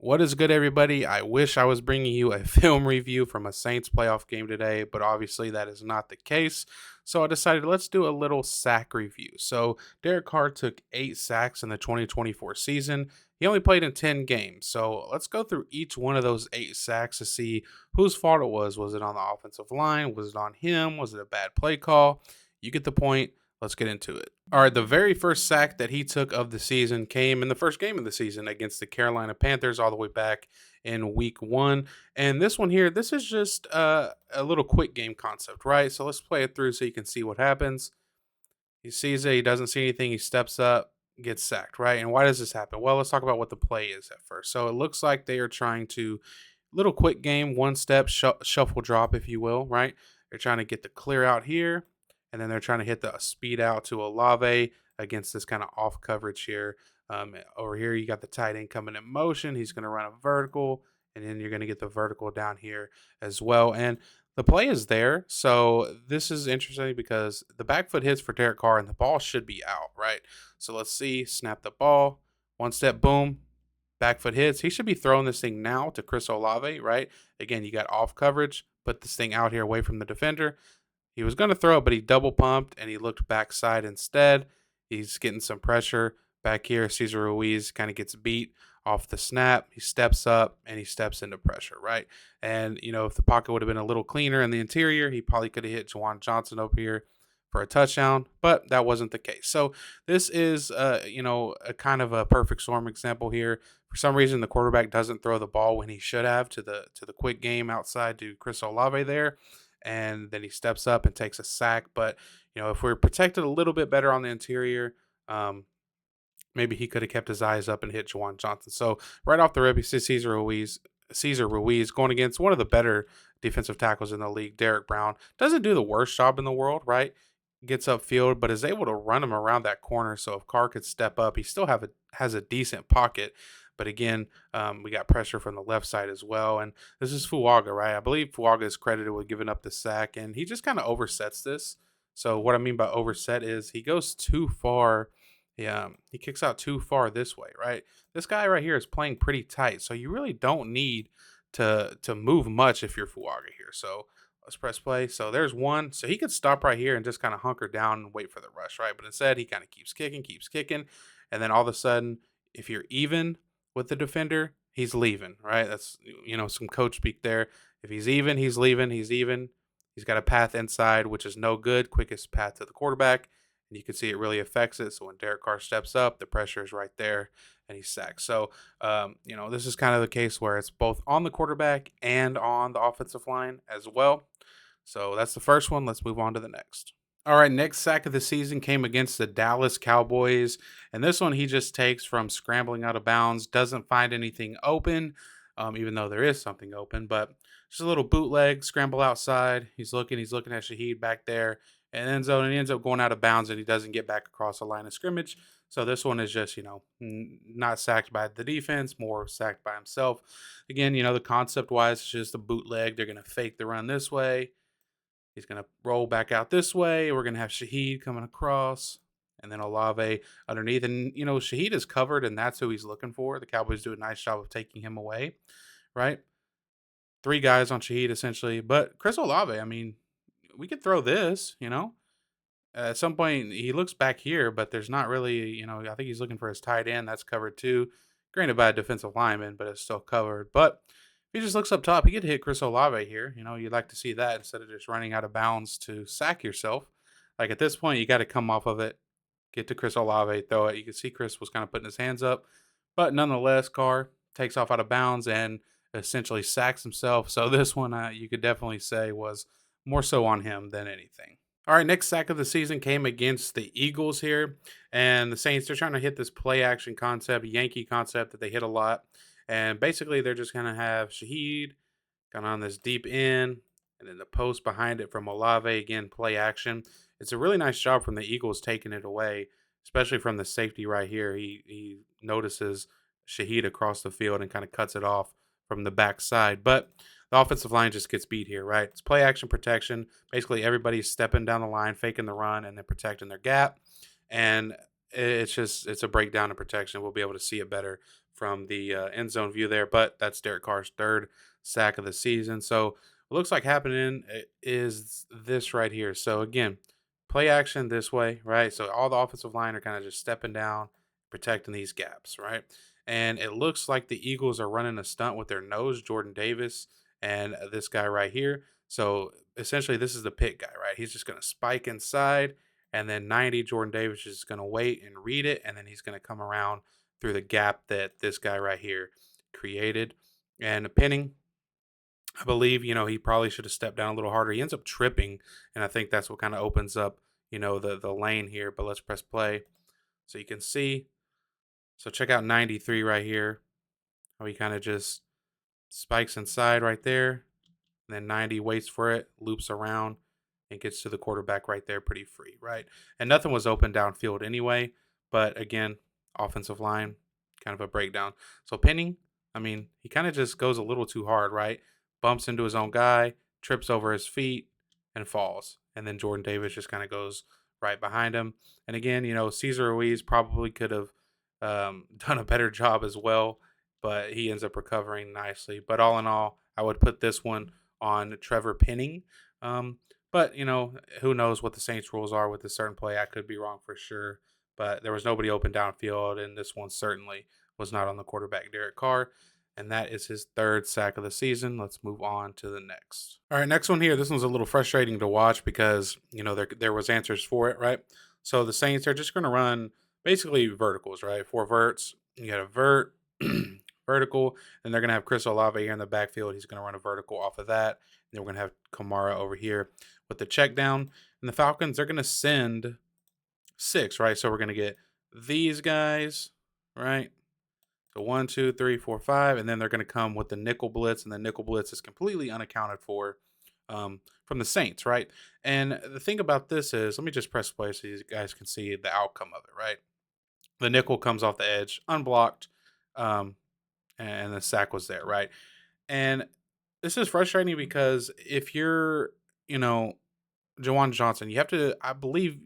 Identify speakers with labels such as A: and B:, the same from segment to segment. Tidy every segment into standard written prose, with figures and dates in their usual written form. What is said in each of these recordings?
A: What is good, everybody? I wish I was bringing you a film review from a Saints playoff game today, but obviously that is not the case. So I decided let's do a little sack review. So Derek Carr took 8 sacks in the 2024 season. He only played in 10 games. So let's go through each one of those 8 sacks to see whose fault it was. Was it on the offensive line? Was it on him? Was it a bad play call? You get the point. Let's get into it. All right, the very first sack that he took of the season came in the first game of the season against the Carolina Panthers, all the way back in week 1. And this one here, this is just a little quick game concept, right? So let's play it through so you can see what happens. He sees it, he doesn't see anything, he steps up, gets sacked, right? And why does this happen? Well, let's talk about what the play is at first. So it looks like they are trying to, little quick game, one step, shuffle drop, if you will, right? They're trying to get the clear out here, and then they're trying to hit the speed out to Olave against this kind of off coverage here. Over here, you got the tight end coming in motion. He's going to run a vertical, and then you're going to get the vertical down here as well. And the play is there. So this is interesting because the back foot hits for Derek Carr, and the ball should be out, right? So let's see. Snap the ball. One step, boom. Back foot hits. He should be throwing this thing now to Chris Olave, right? Again, you got off coverage. Put this thing out here away from the defender. He was going to throw it, but he double pumped and he looked backside instead. He's getting some pressure back here. Cesar Ruiz kind of gets beat off the snap. He steps up and he steps into pressure, right? And, if the pocket would have been a little cleaner in the interior, he probably could have hit Juwan Johnson up here for a touchdown, but that wasn't the case. So this is, a kind of a perfect storm example here. For some reason, the quarterback doesn't throw the ball when he should have to the quick game outside to Chris Olave there, and then he steps up and takes a sack. But if we're protected a little bit better on the interior, maybe he could have kept his eyes up and hit Juwan Johnson. So right off the rip, he sees Cesar Ruiz going against one of the better defensive tackles in the league, Derek Brown. Doesn't do the worst job in the world, right? Gets upfield, but is able to run him around that corner. So if Carr could step up, he still has a decent pocket. But again, we got pressure from the left side as well. And this is Fuaga, right? I believe Fuaga is credited with giving up the sack, and he just kind of oversets this. So what I mean by overset is he goes too far. Yeah, he kicks out too far this way, right? This guy right here is playing pretty tight, so you really don't need to move much if you're Fuaga here. So let's press play. So there's one. So he could stop right here and just kind of hunker down and wait for the rush, right? But instead, he kind of keeps kicking. And then all of a sudden, if you're even with the defender, he's leaving, right? That's, some coach speak there. If he's even, he's leaving. He's even. He's got a path inside, which is no good. Quickest path to the quarterback. And you can see it really affects it. So when Derek Carr steps up, the pressure is right there and he's sacked. So, this is kind of the case where it's both on the quarterback and on the offensive line as well. So that's the first one. Let's move on to the next. All right, next sack of the season came against the Dallas Cowboys. And this one he just takes from scrambling out of bounds, doesn't find anything open, even though there is something open. But just a little bootleg, scramble outside. He's looking at Shaheed back there and end zone, and he ends up going out of bounds, and he doesn't get back across the line of scrimmage. So this one is just, not sacked by the defense, more sacked by himself. Again, the concept wise, it's just a bootleg. They're going to fake the run this way. He's going to roll back out this way. We're going to have Shaheed coming across and then Olave underneath. And, Shaheed is covered, and that's who he's looking for. The Cowboys do a nice job of taking him away, right? 3 guys on Shaheed, essentially. But Chris Olave, we could throw this. At some point, he looks back here, but there's not really, I think he's looking for his tight end. That's covered too. Granted by a defensive lineman, but it's still covered. But if he just looks up top, he could hit Chris Olave here. You'd like to see that instead of just running out of bounds to sack yourself. Like at this point, you got to come off of it, get to Chris Olave, throw it. You can see Chris was kind of putting his hands up. But nonetheless, Carr takes off out of bounds and essentially sacks himself. So this one, you could definitely say was more so on him than anything. All right, next sack of the season came against the Eagles here. And the Saints, they're trying to hit this play action concept, Yankee concept that they hit a lot. And basically, they're just going to have Shaheed kind of on this deep end, and then the post behind it from Olave, again, play action. It's a really nice job from the Eagles taking it away, especially from the safety right here. He notices Shaheed across the field and kind of cuts it off from the backside. But the offensive line just gets beat here, right? It's play action protection. Basically, everybody's stepping down the line, faking the run, and then protecting their gap. And it's a breakdown in protection. We'll be able to see it better from the end zone view there, but that's Derek Carr's third sack of the season. So what looks like happening is this right here. So again, play action this way, right? So all the offensive line are kind of just stepping down, protecting these gaps, right? And it looks like the Eagles are running a stunt with their nose, Jordan Davis, and this guy right here. So essentially, this is the pick guy, right? He's just going to spike inside, and then 90, Jordan Davis is going to wait and read it, and then he's going to come around through the gap that this guy right here created. And pinning, I believe, he probably should have stepped down a little harder. He ends up tripping, and I think that's what kind of opens up, the lane here. But let's press play so you can see. So check out 93 right here. How he kind of just spikes inside right there. And then 90 waits for it, loops around, and gets to the quarterback right there pretty free, right? And nothing was open downfield anyway. But again, offensive line, kind of a breakdown. So pinning, I mean, he kind of just goes a little too hard, right? Bumps into his own guy, trips over his feet, and falls. And then Jordan Davis just kind of goes right behind him. And again, Cesar Ruiz probably could have done a better job as well, but he ends up recovering nicely. But all in all, I would put this one on Trevor Penning. But who knows what the Saints rules are with this certain play? I could be wrong for sure. But there was nobody open downfield, and this one certainly was not on the quarterback, Derek Carr. And that is his third sack of the season. Let's move on to the next. All right, next one here. This one's a little frustrating to watch because there was answers for it, right? So the Saints are just going to run basically verticals, right? Four verts. You got a vert, vertical, and they're going to have Chris Olave here in the backfield. He's going to run a vertical off of that. And then we're going to have Kamara over here with the check down. And the Falcons, they're going to send 6, right? So we're going to get these guys, right? So 1, 2, 3, 4, 5, and then they're going to come with the nickel blitz, and the nickel blitz is completely unaccounted for from the Saints, right? And the thing about this is, let me just press play so you guys can see the outcome of it, right? The nickel comes off the edge, unblocked, um, and the sack was there, right? And this is frustrating because if you're, you know, Jawan Johnson, you have to, I believe,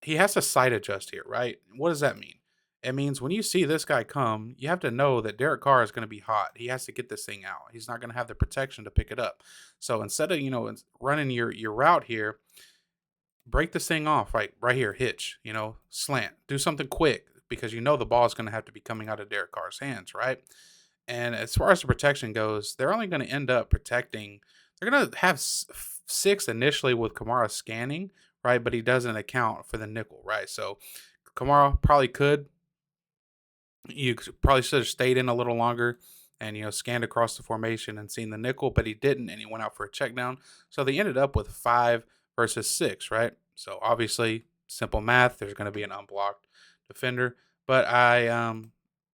A: he has to side adjust here, right? What does that mean? It means when you see this guy come, you have to know that Derek Carr is going to be hot. He has to get this thing out. He's not going to have the protection to pick it up. So instead of, running your route here, break this thing off right here, hitch, slant. Do something quick because the ball is going to have to be coming out of Derek Carr's hands, right? And as far as the protection goes, they're only going to end up protecting. They're going to have 6 initially with Kamara scanning, right? But he doesn't account for the nickel, right? So Kamara probably could. You probably should have stayed in a little longer and scanned across the formation and seen the nickel, but he didn't, and he went out for a check down. So they ended up with 5 versus 6, right? So obviously, simple math. There's going to be an unblocked defender, but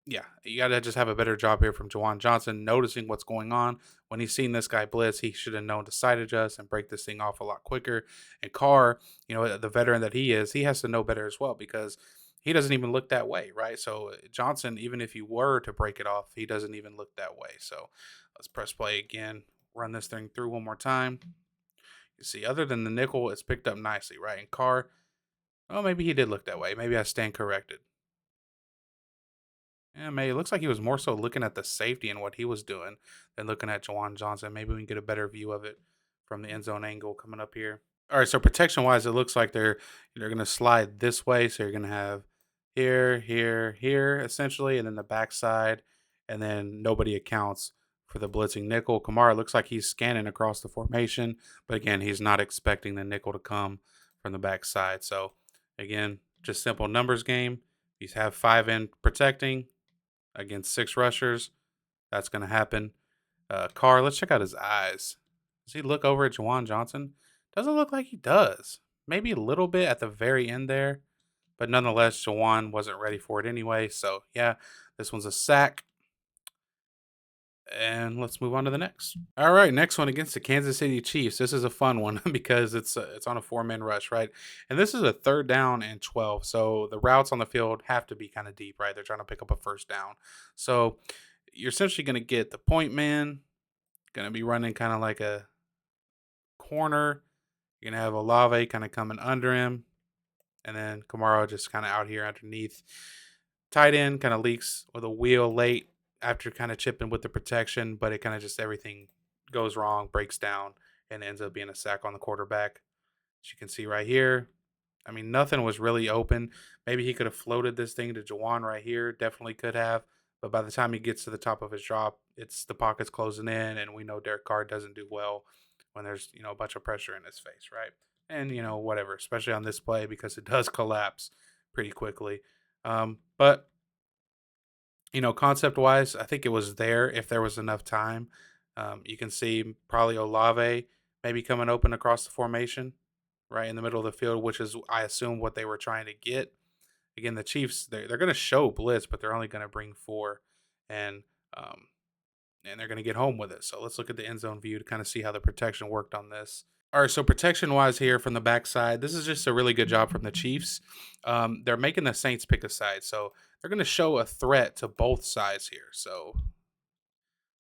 A: yeah, you got to just have a better job here from Jawan Johnson, noticing what's going on. When he's seen this guy blitz, he should have known to side adjust and break this thing off a lot quicker. And Carr, the veteran that he is, he has to know better as well because he doesn't even look that way, right? So Johnson, even if you were to break it off, he doesn't even look that way. So let's press play again, run this thing through one more time. You see, other than the nickel, it's picked up nicely, right? And Carr, oh, maybe he did look that way. Maybe I stand corrected. Yeah, maybe it looks like he was more so looking at the safety and what he was doing than looking at Jawan Johnson. Maybe we can get a better view of it from the end zone angle coming up here. All right, so protection wise, it looks like they're going to slide this way. So you're going to have here, here, here, essentially, and then the backside, and then nobody accounts for the blitzing nickel. Kamara looks like he's scanning across the formation, but again, he's not expecting the nickel to come from the backside. So again, just simple numbers game. You have 5 in protecting against 6 rushers. That's going to happen. Carr, let's check out his eyes. Does he look over at Jawan Johnson? Doesn't look like he does. Maybe a little bit at the very end there. But nonetheless, Jawan wasn't ready for it anyway. So, yeah, this one's a sack. And let's move on to the next. All right, next one against the Kansas City Chiefs. This is a fun one because it's on a 4-man rush, right? And this is a 3rd down and 12. So the routes on the field have to be kind of deep, right? They're trying to pick up a 1st down. So you're essentially going to get the point man, going to be running kind of like a corner. You're going to have Olave kind of coming under him. And then Kamara just kind of out here underneath. Tight end kind of leaks with a wheel late after kind of chipping with the protection, but it kind of just everything goes wrong, breaks down, and ends up being a sack on the quarterback. As you can see right here, I mean, nothing was really open. Maybe he could have floated this thing to Jawan right here. Definitely could have. But by the time he gets to the top of his drop, it's the pocket's closing in, and we know Derek Carr doesn't do well when there's a bunch of pressure in his face, right? And whatever, especially on this play because it does collapse pretty quickly. But concept wise, I think it was there if there was enough time. You can see probably Olave maybe coming open across the formation right in the middle of the field, which is, I assume, what they were trying to get. Again, the Chiefs, they're going to show blitz, but they're only going to bring four, and um, and they're going to get home with it. So let's look at the end zone view to kind of see how the protection worked on this. All right, so protection wise here from the backside, this is just a really good job from the Chiefs. They're making the Saints pick a side, so they're going to show a threat to both sides here. So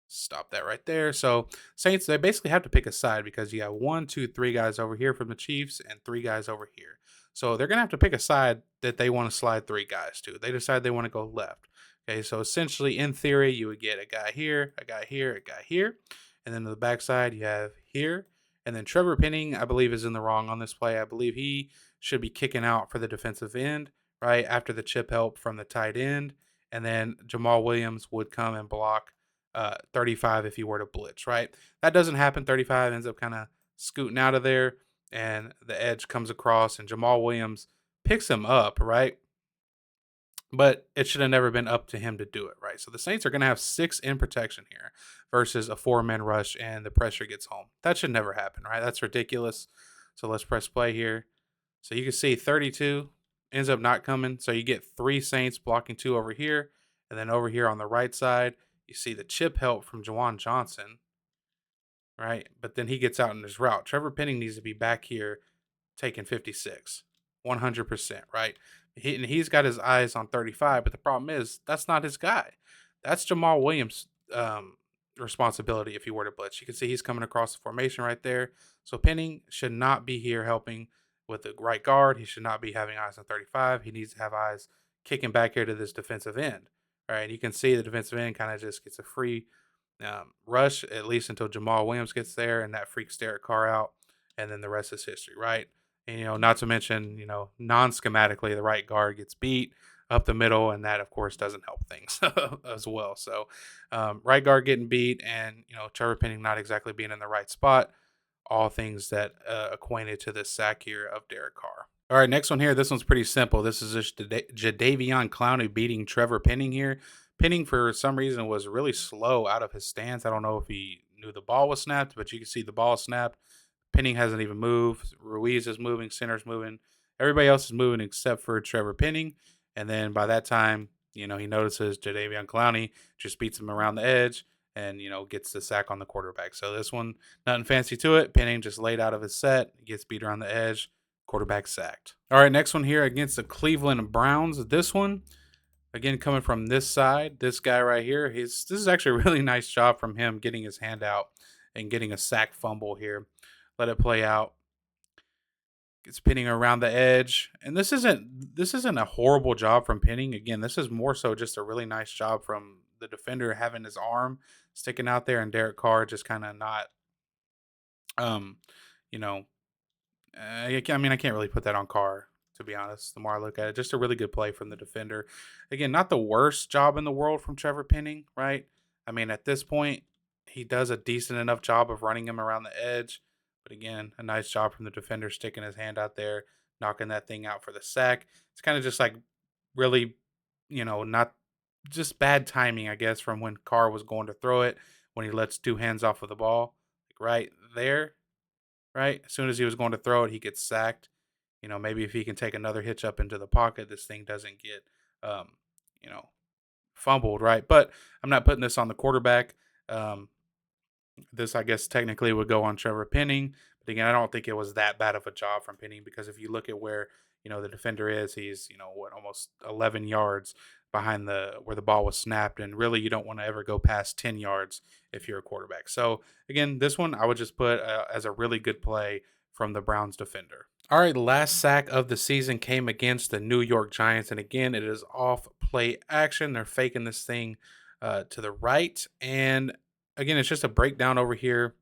A: stop that right there. So Saints, they basically have to pick a side because you have 1, 2, 3 guys over here from the Chiefs and 3 guys over here. So they're gonna have to pick a side that they want to slide 3 guys to. They decide they want to go left. Okay, so essentially, in theory, you would get a guy here, a guy here, a guy here, and then to the backside you have here, and then Trevor Penning, I believe, is in the wrong on this play. I believe he should be kicking out for the defensive end right after the chip help from the tight end, and then Jamal Williams would come and block 35 if he were to blitz, right? That doesn't happen. 35 ends up kind of scooting out of there, and the edge comes across, and Jamal Williams picks him up, right? But it should have never been up to him to do it, right? So the Saints are going to have 6 in protection here versus a 4-man rush, and the pressure gets home. That should never happen, right? That's ridiculous. So let's press play here. So you can see 32 ends up not coming. So you get 3 Saints blocking 2 over here, and then over here on the right side, you see the chip help from Jawan Johnson, right? But then he gets out in his route. Trevor Penning needs to be back here taking 56, 100%, right? He's got his eyes on 35, but the problem is that's not his guy. That's Jamal Williams' responsibility if he were to blitz. You can see he's coming across the formation right there. So Penning should not be here helping with the right guard. He should not be having eyes on 35. He needs to have eyes kicking back here to this defensive end. All right, you can see the defensive end kind of just gets a free rush, at least until Jamal Williams gets there, and that freaks Derek Carr out, and then the rest is history, right? And, not to mention, non-schematically, the right guard gets beat up the middle, and that, of course, doesn't help things as well. So right guard getting beat and, Trevor Penning not exactly being in the right spot, all things that acquainted to this sack here of Derek Carr. All right, next one here. This one's pretty simple. This is just Jadeveon Clowney beating Trevor Penning here. Penning, for some reason, was really slow out of his stance. I don't know if he knew the ball was snapped, but you can see the ball snapped. Penning hasn't even moved. Ruiz is moving. Center's moving. Everybody else is moving except for Trevor Penning. And then by that time, he notices Jadeveon Clowney just beats him around the edge and, gets the sack on the quarterback. So this one, nothing fancy to it. Penning just laid out of his set, gets beat around the edge. Quarterback sacked. All right, next one here against the Cleveland Browns. This one, again, coming from this side, this guy right here, this is actually a really nice job from him getting his hand out and getting a sack fumble here. Let it play out. Gets Penning around the edge. And this isn't a horrible job from Penning. Again, this is more so just a really nice job from the defender having his arm sticking out there and Derek Carr just kind of not you know, I can't really put that on Carr, to be honest. The more I look at it, just a really good play from the defender. Again, not the worst job in the world from Trevor Penning, right? I mean, at this point, he does a decent enough job of running him around the edge. But again, a nice job from the defender sticking his hand out there, knocking that thing out for the sack. It's kind of just like really, not just bad timing, I guess, from when Carr was going to throw it when he lets 2 hands off of the ball. Like right there, right? As soon as he was going to throw it, he gets sacked. Maybe if he can take another hitch up into the pocket, this thing doesn't get, um, you know, fumbled, right? But I'm not putting this on the quarterback. This, I guess, technically would go on Trevor Penning. But again, I don't think it was that bad of a job from Penning because if you look at where, the defender is, he's, almost 11 yards behind where the ball was snapped. And really, you don't want to ever go past 10 yards if you're a quarterback. So again, this one I would just put as a really good play from the Browns defender. All right, last sack of the season came against the New York Giants, and again, it is off play action. They're faking this thing to the right, and again, it's just a breakdown over here.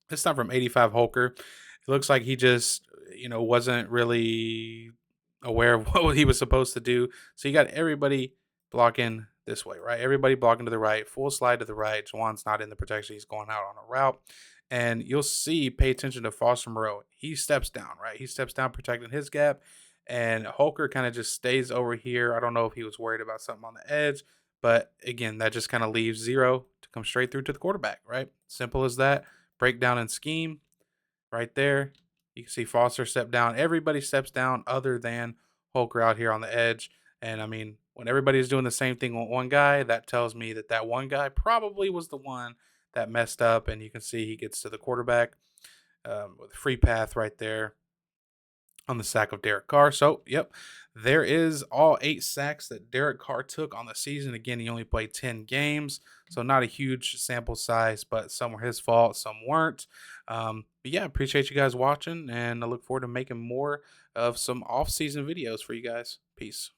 A: This time from 85 Holker. It looks like he just, wasn't really aware of what he was supposed to do. So you got everybody blocking this way, right? Everybody blocking to the right, full slide to the right. Juwan's not in the protection. He's going out on a route. And you'll see, pay attention to Foster Moreau. He steps down, right? He steps down protecting his gap. And Holker kind of just stays over here. I don't know if he was worried about something on the edge. But again, that just kind of leaves zero to come straight through to the quarterback, right? Simple as that. Breakdown and scheme right there. You can see Foster step down. Everybody steps down other than Holker out here on the edge. And I mean, when everybody's doing the same thing with one guy, that tells me that that one guy probably was the one that messed up. And you can see he gets to the quarterback with a free path right there on the sack of Derek Carr. So, yep, there is all 8 sacks that Derek Carr took on the season. Again, he only played 10 games, so not a huge sample size, but some were his fault, some weren't. But yeah, appreciate you guys watching, and I look forward to making more of some off-season videos for you guys. Peace.